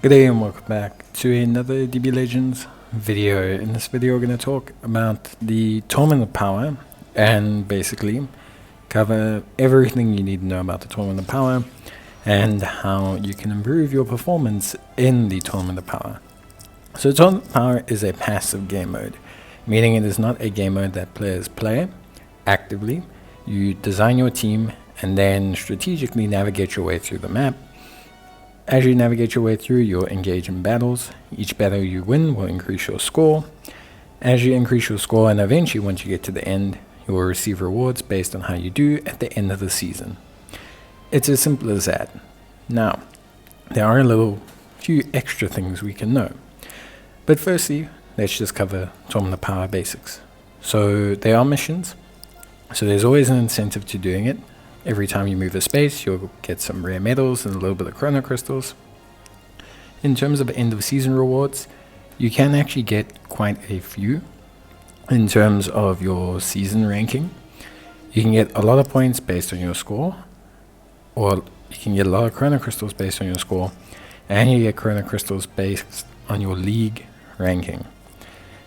Good day and welcome back to another DB Legends video. In this video we're going to talk about the Tournament of Power and basically cover everything you need to know about the Tournament of Power and how you can improve your performance in the Tournament of Power. So Tournament of Power is a passive game mode, meaning it is not a game mode that players play actively. You design your team and then strategically navigate your way through the map. As you navigate your way through, you'll engage in battles. Each battle you win will increase your score. As you increase your score, and eventually once you get to the end, you will receive rewards based on how you do at the end of the season. It's as simple as that. Now, there are a few extra things we can know. But firstly, let's just cover Tournament of Power basics. So there are missions. So there's always an incentive to doing it. Every time you move a space, you'll get some rare medals and a little bit of chrono crystals. In terms of end of season rewards, you can actually get quite a few in terms of your season ranking. You can get a lot of points based on your score, or you can get a lot of chrono crystals based on your score, and you get chrono crystals based on your league ranking.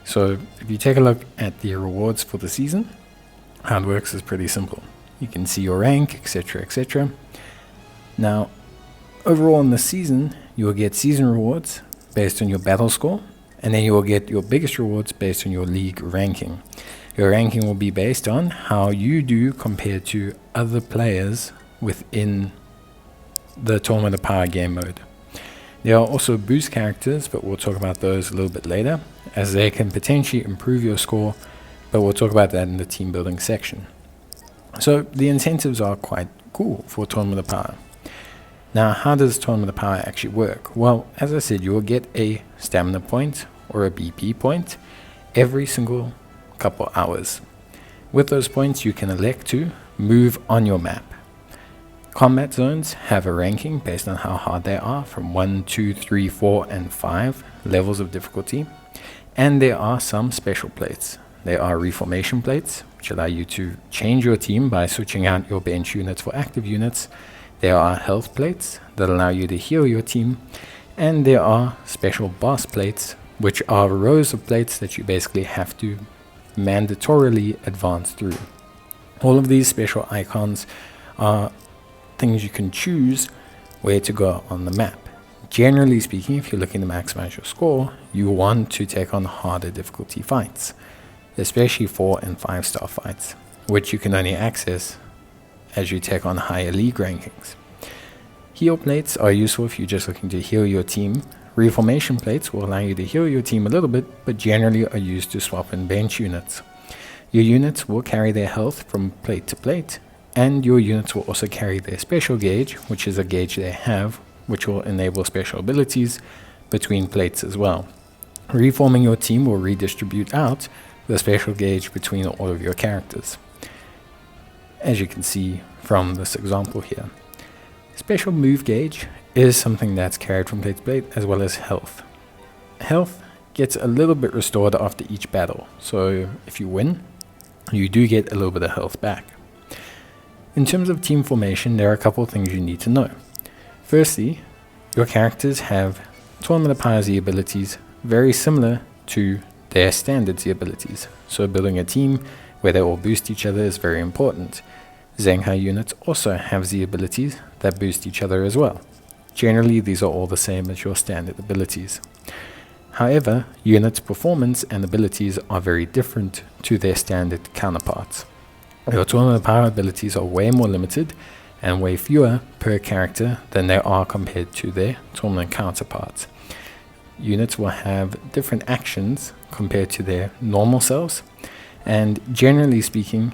So if you take a look at the rewards for the season, how it works is pretty simple. You can see your rank, etc., etc. Now, overall in the season, you will get season rewards based on your battle score, and then you will get your biggest rewards based on your league ranking. Your ranking will be based on how you do compared to other players within the Tournament of Power game mode. There are also boost characters, but we'll talk about those a little bit later, as they can potentially improve your score, but we'll talk about that in the team building section. So the incentives are quite cool for Tournament of Power. Now, how does Tournament of Power actually work? Well, as I said, you will get a stamina point or a BP point every single couple hours. With those points, you can elect to move on your map. Combat zones have a ranking based on how hard they are, from 1, 2, 3, 4, and 5 levels of difficulty. And there are some special plates. There are reformation plates, which allow you to change your team by switching out your bench units for active units. There are health plates that allow you to heal your team. And there are special boss plates, which are rows of plates that you basically have to mandatorily advance through. All of these special icons are things you can choose where to go on the map. Generally speaking, if you're looking to maximize your score, you want to take on harder difficulty fights, especially 4 and 5 star fights, which you can only access as you take on higher league rankings. Heal plates are useful if you're just looking to heal your team. Reformation plates will allow you to heal your team a little bit, but generally are used to swap in bench units. Your units will carry their health from plate to plate, and your units will also carry their special gauge, which is a gauge they have, which will enable special abilities between plates as well. Reforming your team will redistribute out the special gauge between all of your characters, as you can see from this example here. Special move gauge is something that's carried from plate to plate, as well as health. Health gets a little bit restored after each battle, so if you win, you do get a little bit of health back. In terms of team formation, there are a couple of things you need to know. Firstly, your characters have Tournament of Power Z abilities very similar to their standard Z abilities, so building a team where they all boost each other is very important. Zenkai units also have Z abilities that boost each other as well. Generally, these are all the same as your standard abilities. However, units' performance and abilities are very different to their standard counterparts. Your Tournament of Power abilities are way more limited and way fewer per character than they are compared to their tournament counterparts. Units will have different actions compared to their normal selves, and generally speaking,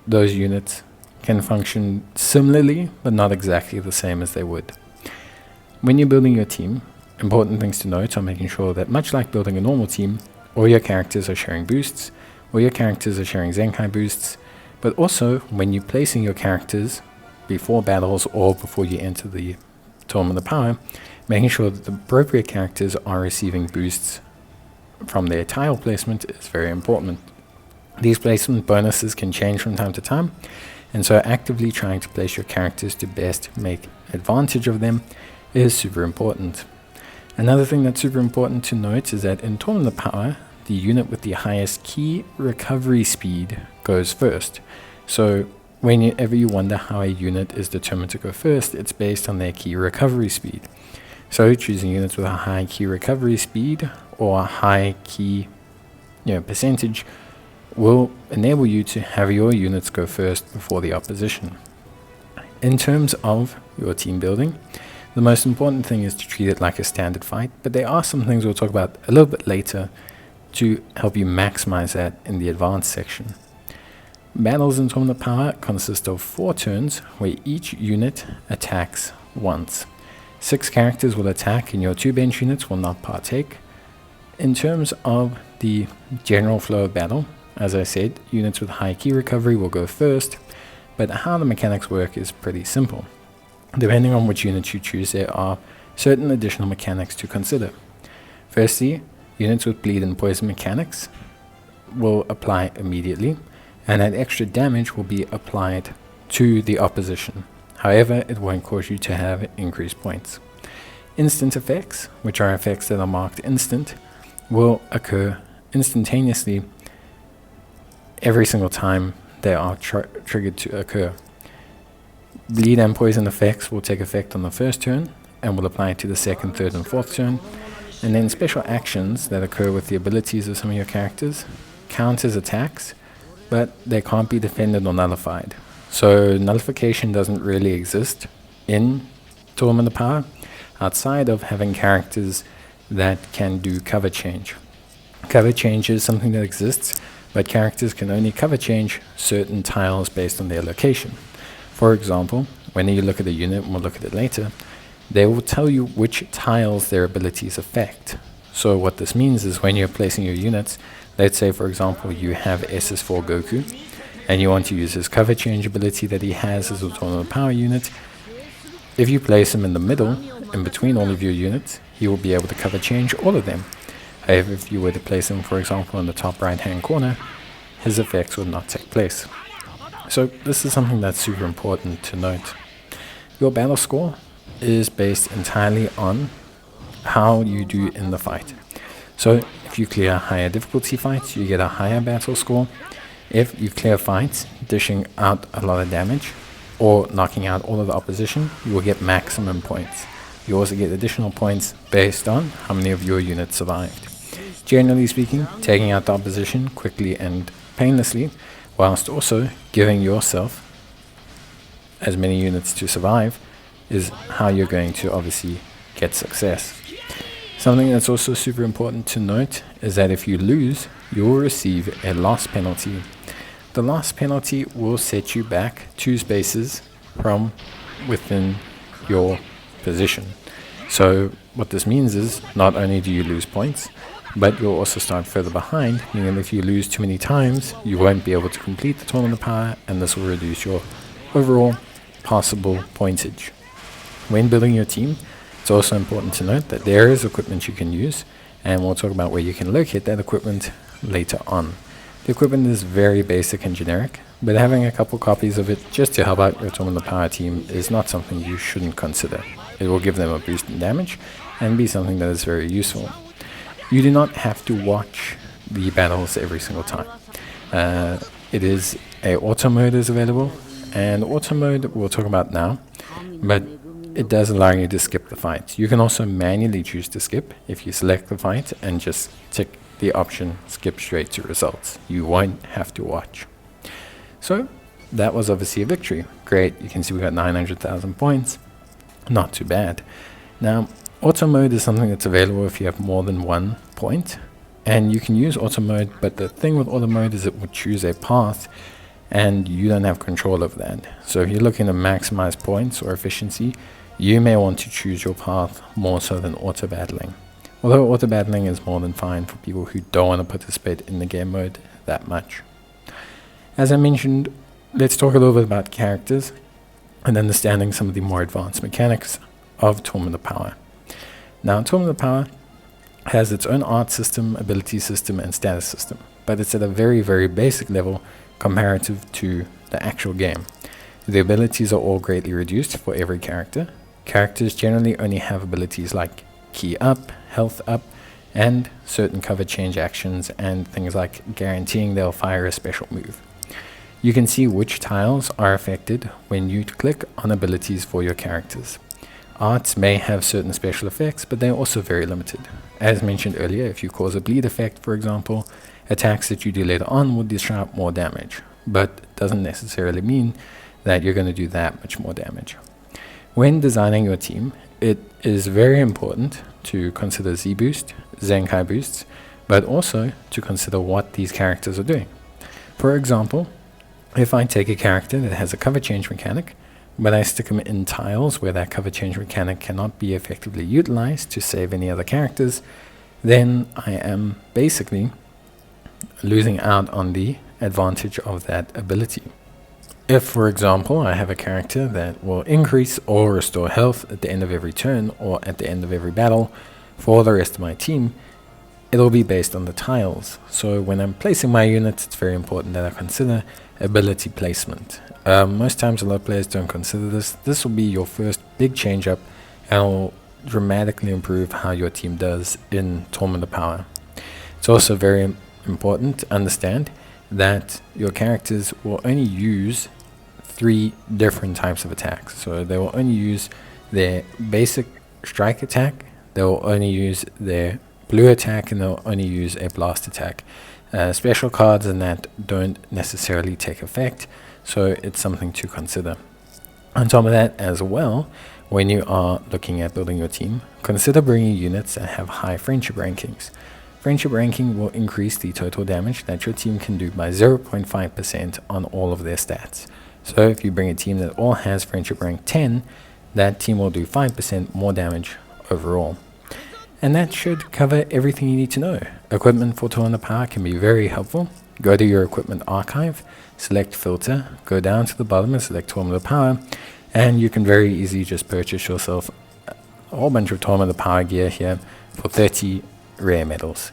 those units can function similarly but not exactly the same as they would. When you're building your team, important things to note are making sure that, much like building a normal team, all your characters are sharing boosts, all your characters are sharing Zenkai boosts, but also when you're placing your characters before battles or before you enter the Tournament of Power, making sure that the appropriate characters are receiving boosts from their tile placement is very important. These placement bonuses can change from time to time, and so actively trying to place your characters to best make advantage of them is super important. Another thing that's super important to note is that in Tournament of Power, the unit with the highest key recovery speed goes first. So whenever you wonder how a unit is determined to go first, it's based on their key recovery speed. So choosing units with a high key recovery speed or a high key percentage will enable you to have your units go first before the opposition. In terms of your team building, the most important thing is to treat it like a standard fight, but there are some things we'll talk about a little bit later to help you maximize that in the advanced section. Battles in Tournament of Power consist of 4 turns where each unit attacks once. 6 characters will attack and your 2 bench units will not partake. In terms of the general flow of battle, as I said, units with high key recovery will go first, but how the mechanics work is pretty simple. Depending on which units you choose, there are certain additional mechanics to consider. Firstly, units with bleed and poison mechanics will apply immediately, and that extra damage will be applied to the opposition. However, it won't cause you to have increased points. Instant effects, which are effects that are marked instant, will occur instantaneously every single time they are triggered to occur. Bleed and poison effects will take effect on the first turn and will apply to the second, third, and fourth turn. And then special actions that occur with the abilities of some of your characters count as attacks, but they can't be defended or nullified. So nullification doesn't really exist in Tournament of Power outside of having characters that can do cover change. Cover change is something that exists, but characters can only cover change certain tiles based on their location. For example, when you look at a unit, and we'll look at it later, they will tell you which tiles their abilities affect. So what this means is when you're placing your units, let's say for example you have SS4 Goku, and you want to use his cover change ability that he has as a Tournament of Power unit. If you place him in the middle, in between all of your units, he will be able to cover change all of them. However, if you were to place him, for example, in the top right hand corner, his effects would not take place. So this is something that's super important to note. Your battle score is based entirely on how you do in the fight. So if you clear higher difficulty fights, you get a higher battle score. If you clear fights dishing out a lot of damage or knocking out all of the opposition, you will get maximum points. You also get additional points based on how many of your units survived. Generally speaking, taking out the opposition quickly and painlessly, whilst also giving yourself as many units to survive, is how you're going to obviously get success. Something that's also super important to note is that if you lose, you will receive a loss penalty. The loss penalty will set you back 2 spaces from within your position. So what this means is not only do you lose points, but you'll also start further behind, meaning if you lose too many times, you won't be able to complete the Tournament of Power, and this will reduce your overall possible pointage. When building your team, it's also important to note that there is equipment you can use, and we'll talk about where you can locate that equipment later on. The equipment is very basic and generic, but having a couple copies of it just to help out your Tournament of Power team is not something you shouldn't consider. It will give them a boost in damage and be something that is very useful. You do not have to watch the battles every single time. It is a auto mode is available, and auto mode we'll talk about now, but it does allow you to skip the fight. You can also manually choose to skip if you select the fight and just tick the option skip straight to results. You won't have to watch. So that was obviously a victory. Great, you can see we got 900,000 points. Not too bad. Now, auto mode is something that's available if you have more than 1 point, and you can use auto mode, but the thing with auto mode is it will choose a path and you don't have control over that. So if you're looking to maximize points or efficiency, you may want to choose your path more so than auto battling. Although auto battling is more than fine for people who don't want to participate in the game mode that much. As I mentioned, let's talk a little bit about characters and understanding some of the more advanced mechanics of Tournament of Power. Now, Tournament of Power has its own art system, ability system, and status system, but it's at a very, very basic level comparative to the actual game. The abilities are all greatly reduced for every character. Characters generally only have abilities like ki up, health up, and certain cover change actions and things like guaranteeing they'll fire a special move. You can see which tiles are affected when you click on abilities for your characters. Arts may have certain special effects, but they're also very limited. As mentioned earlier, if you cause a bleed effect, for example, attacks that you do later on will dish out more damage, but it doesn't necessarily mean that you're going to do that much more damage. When designing your team, it is very important to consider Z-boost, Zenkai boosts, but also to consider what these characters are doing. For example, if I take a character that has a cover change mechanic, but I stick them in tiles where that cover change mechanic cannot be effectively utilized to save any other characters, then I am basically losing out on the advantage of that ability. If, for example, I have a character that will increase or restore health at the end of every turn or at the end of every battle for the rest of my team, it'll be based on the tiles. So when I'm placing my units, it's very important that I consider ability placement. Most times a lot of players don't consider this. This will be your first big change up and will dramatically improve how your team does in Tournament of Power. It's also very important to understand that your characters will only use 3 different types of attacks. So they will only use their basic strike attack, they will only use their blue attack, and they'll only use a blast attack. Special cards and that don't necessarily take effect, so it's something to consider. On top of that as well, when you are looking at building your team, consider bringing units that have high friendship rankings. Friendship ranking will increase the total damage that your team can do by 0.5% on all of their stats. So if you bring a team that all has friendship rank 10, that team will do 5% more damage overall. And that should cover everything you need to know. Equipment for Tournament of Power can be very helpful. Go to your equipment archive, select filter, go down to the bottom and select Tournament of Power, and you can very easily just purchase yourself a whole bunch of Tournament of Power gear here for 30 rare medals.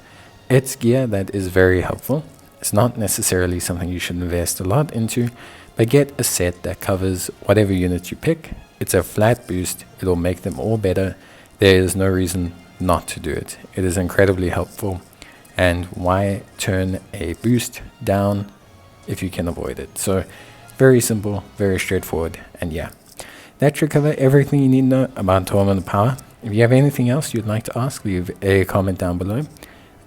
It's gear that is very helpful. It's not necessarily something you should invest a lot into, but get a set that covers whatever units you pick. It's a flat boost. It'll make them all better. There is no reason not to do it. It is incredibly helpful, and why turn a boost down if you can avoid it? So very simple, very straightforward, and yeah, that should cover everything you need to know about Tournament of Power. If you have anything else you'd like to ask, leave a comment down below.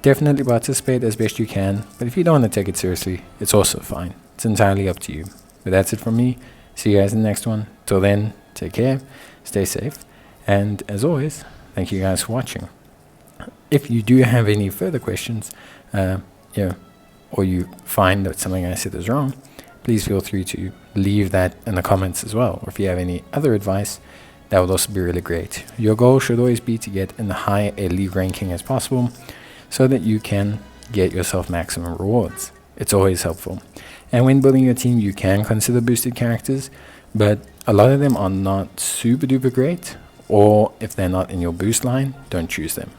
Definitely participate as best you can, but if you don't want to take it seriously, it's also fine. It's entirely up to you. But that's it from me. See you guys in the next one. Till then, take care, stay safe, and as always, thank you guys for watching. If you do have any further questions, or you find that something I said is wrong, please feel free to leave that in the comments as well. Or if you have any other advice, that would also be really great. Your goal should always be to get in the high elite ranking as possible so that you can get yourself maximum rewards. It's always helpful. And when building your team, you can consider boosted characters, but a lot of them are not super duper great, or if they're not in your boost line, don't choose them.